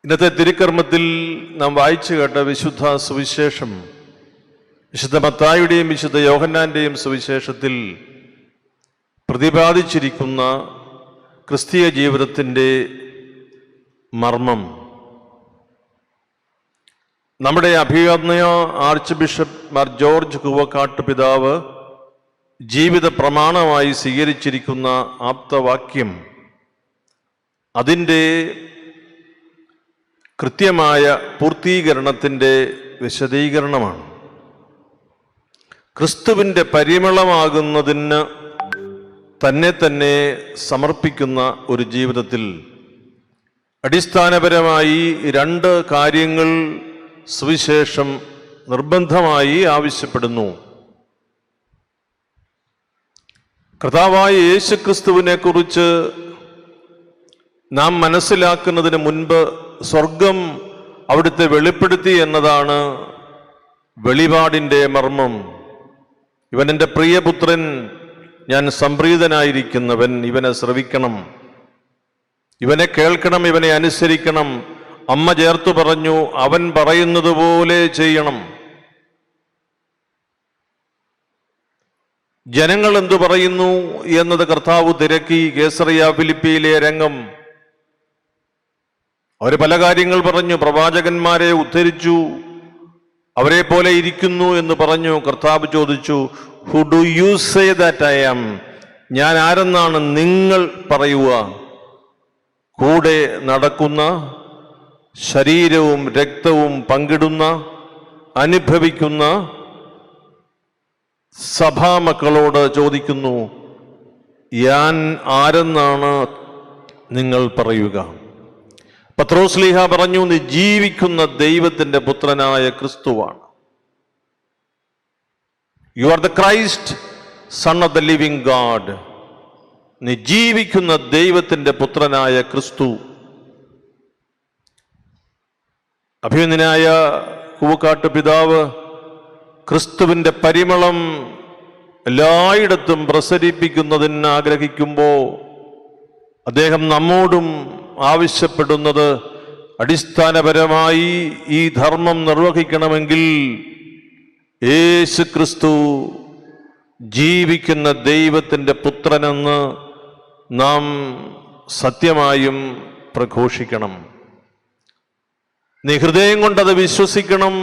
ഇന്നത്തെ തിരുക്കർമ്മത്തിൽ നാം വായിച്ചു കേട്ട വിശുദ്ധ സുവിശേഷം വിശുദ്ധ മത്തായിയുടെയും വിശുദ്ധ യോഹന്നാന്റെയും സുവിശേഷത്തിൽ പ്രതിപാദിച്ചിരിക്കുന്ന ക്രിസ്തീയ ജീവിതത്തിൻ്റെ മർമ്മം നമ്മുടെ അഭിവന്യ arch bishop Mar George Koovakad പിതാവ് ജീവിത പ്രമാണമായി സ്വീകരിച്ചിരിക്കുന്ന ആപ്തവാക്യം അതിൻ്റെ കൃത്യമായ പൂർത്തീകരണത്തിൻ്റെ വിശദീകരണമാണ്. ക്രിസ്തുവിൻ്റെ പരിമളമാകുന്നതിന് തന്നെ സമർപ്പിക്കുന്ന ഒരു ജീവിതത്തിൽ അടിസ്ഥാനപരമായി രണ്ട് കാര്യങ്ങൾ സുവിശേഷം നിർബന്ധമായി ആവശ്യപ്പെടുന്നു. കർത്താവായ യേശുക്രിസ്തുവിനെ കുറിച്ച് നാം മനസ്സിലാക്കുന്നതിന് മുൻപ് സ്വർഗം അവിടുത്തെ വെളിപ്പെടുത്തി എന്നതാണ് വെളിപാടിൻ്റെ മർമ്മം. ഇവൻ എൻ്റെ പ്രിയപുത്രൻ, ഞാൻ സംപ്രീതനായിരിക്കുന്നവൻ, ഇവനെ ശ്രവിക്കണം, ഇവനെ കേൾക്കണം, ഇവനെ അനുസരിക്കണം. അമ്മ ചേർത്തു പറഞ്ഞു, അവൻ പറയുന്നത് പോലെ ചെയ്യണം. ജനങ്ങൾ എന്തു പറയുന്നു എന്നത് കർത്താവ് തിരക്കി. കേസറിയ ഫിലിപ്പിയിലെ രംഗം. അവർ പല കാര്യങ്ങൾ പറഞ്ഞു, പ്രവാചകന്മാരെ ഉദ്ധരിച്ചു, അവരെ പോലെ ഇരിക്കുന്നു എന്ന് പറഞ്ഞു. കർത്താവ് ചോദിച്ചു, who do you say that I am? ഞാൻ ആരെന്നാണ് നിങ്ങൾ പറയുക? കൂടെ നടക്കുന്ന, ശരീരവും രക്തവും പങ്കിടുന്ന, അനുഭവിക്കുന്ന സഭാമക്കളോട് ചോദിക്കുന്നു, ഞാൻ ആരെന്നാണ് നിങ്ങൾ പറയുക? പത്രോസ്ലീഹ പറഞ്ഞു, നീ ജീവിക്കുന്ന ദൈവത്തിന്റെ പുത്രനായ ക്രിസ്തുവാണ്. You are the Christ, son of the living God. നീ ജീവിക്കുന്ന ദൈവത്തിന്റെ പുത്രനായ ക്രിസ്തു. അഭിനന്ദനായ കൂവക്കാട്ട് പിതാവ് ക്രിസ്തുവിന്റെ പരിമളം എല്ലായിടത്തും പ്രസരിപ്പിക്കുന്നതിന് ആഗ്രഹിക്കുമ്പോൾ അദ്ദേഹം നമ്മോടും ആവശ്യപ്പെടുന്നത് അടിസ്ഥാനപരമായി ഈ ധർമ്മം നിർവഹിക്കണമെങ്കിൽ യേശു ക്രിസ്തു ജീവിക്കുന്ന ദൈവത്തിൻ്റെ പുത്രനെന്ന് നാം സത്യമായും പ്രഘോഷിക്കണം. നീ ഹൃദയം കൊണ്ടത് വിശ്വസിക്കണം,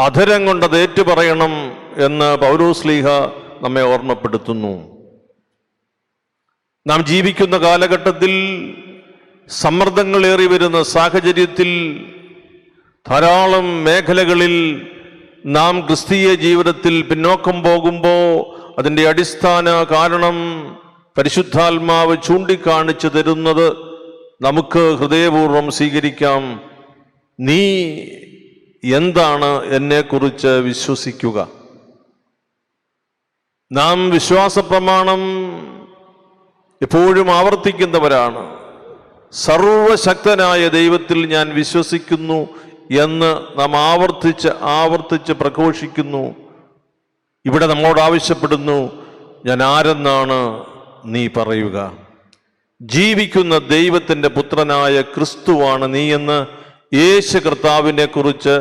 അധരം കൊണ്ടത് ഏറ്റുപറയണം എന്ന് പൗലോസ്ലീഹ നമ്മെ ഓർമ്മപ്പെടുത്തുന്നു. നാം ജീവിക്കുന്ന കാലഘട്ടത്തിൽ സമ്മർദ്ദങ്ങളേറി വരുന്ന സാഹചര്യത്തിൽ ധാരാളം മേഖലകളിൽ നാം ക്രിസ്തീയ ജീവിതത്തിൽ പിന്നോക്കം പോകുമ്പോൾ അതിൻ്റെ അടിസ്ഥാന കാരണം പരിശുദ്ധാത്മാവ് ചൂണ്ടിക്കാണിച്ചു തരുന്നത് നമുക്ക് ഹൃദയപൂർവ്വം സ്വീകരിക്കാം. നീ എന്താണ് എന്നെക്കുറിച്ച് വിശ്വസിക്കുക? നാം വിശ്വാസ പ്രമാണം എപ്പോഴും ആവർത്തിക്കുന്നവരാണ്. സർവശക്തനായ ദൈവത്തിൽ ഞാൻ വിശ്വസിക്കുന്നു എന്ന് നാം ആവർത്തിച്ച് പ്രഘോഷിക്കുന്നു. ഇവിടെ നമ്മോട് ആവശ്യപ്പെടുന്നു, ഞാൻ ആരെന്നാണ് നീ പറയുക? ജീവിക്കുന്ന ദൈവത്തിൻ്റെ പുത്രനായ ക്രിസ്തുവാണ് നീ എന്ന് യേശു കർത്താവിനെ കുറിച്ച്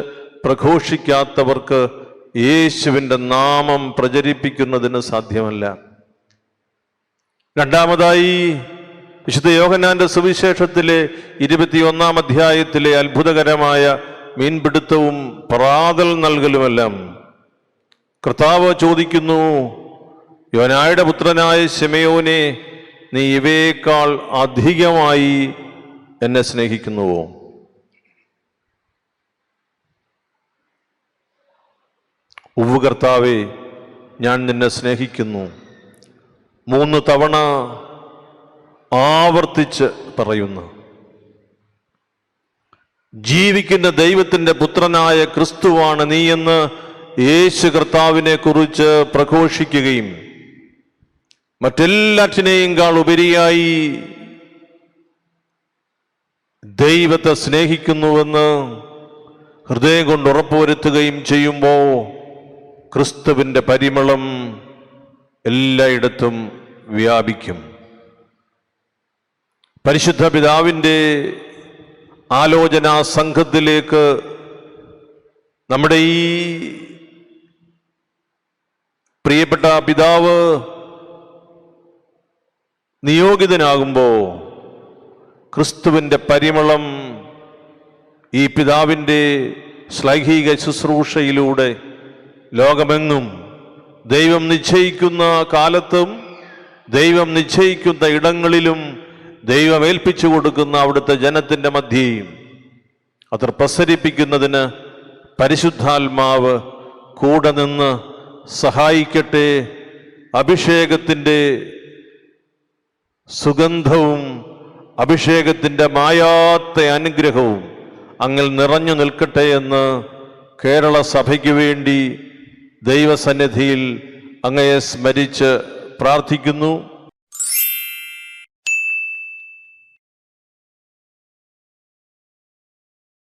പ്രഘോഷിക്കാത്തവർക്ക് യേശുവിൻ്റെ നാമം പ്രചരിപ്പിക്കുന്നതിന് സാധ്യമല്ല. രണ്ടാമതായി വിശുദ്ധ യോഹന്നാന്റെ സുവിശേഷത്തിലെ 21-ാം അധ്യായത്തിലെ അത്ഭുതകരമായ മീൻപിടുത്തവും പ്രാതൽ നൽകലുമെല്ലാം കർത്താവ് ചോദിക്കുന്നു, യോനായുടെ പുത്രനായ ശിമയോനെ, നീ ഇവയേക്കാൾ അധികമായി എന്നെ സ്നേഹിക്കുന്നുവോ? ഉവ്വ് കർത്താവേ, ഞാൻ നിന്നെ സ്നേഹിക്കുന്നു. 3 തവണ ആവർത്തിച്ച് പറയുന്നു. ജീവിക്കുന്ന ദൈവത്തിൻ്റെ പുത്രനായ ക്രിസ്തുവാണ് നീ എന്ന് യേശു കർത്താവിനെ കുറിച്ച് പ്രഘോഷിക്കുകയും മറ്റെല്ലാറ്റിനെയും ഉപരിയായി ദൈവത്തെ സ്നേഹിക്കുന്നുവെന്ന് ഹൃദയം കൊണ്ട് ഉറപ്പുവരുത്തുകയും ചെയ്യുമ്പോൾ ക്രിസ്തുവിൻ്റെ പരിമളം എല്ലായിടത്തും വ്യാപിക്കും. പരിശുദ്ധ പിതാവിൻ്റെ ആലോചനാ സംഘത്തിലേക്ക് നമ്മുടെ ഈ പ്രിയപ്പെട്ട പിതാവ് നിയോഗിതനാകുമ്പോൾ ക്രിസ്തുവിൻ്റെ പരിമളം ഈ പിതാവിൻ്റെ ശ്ലൈഹിക ശുശ്രൂഷയിലൂടെ ലോകമെങ്ങും ദൈവം നിശ്ചയിക്കുന്ന കാലത്തും ദൈവം നിശ്ചയിക്കുന്ന ഇടങ്ങളിലും ദൈവം ഏൽപ്പിച്ചു കൊടുക്കുന്ന അവിടുത്തെ ജനത്തിൻ്റെ മധ്യേയും അത് പ്രസരിപ്പിക്കുന്നതിന് പരിശുദ്ധാത്മാവ് കൂടെ നിന്ന് സഹായിക്കട്ടെ. അഭിഷേകത്തിൻ്റെ സുഗന്ധവും അഭിഷേകത്തിൻ്റെ മായാത്ത അനുഗ്രഹവും അങ്ങിൽ നിറഞ്ഞു നിൽക്കട്ടെ എന്ന് കേരള സഭയ്ക്ക് വേണ്ടി ദൈവസന്നിധിയിൽ അങ്ങയെ സ്മരിച്ച് പ്രാർത്ഥിക്കുന്നു.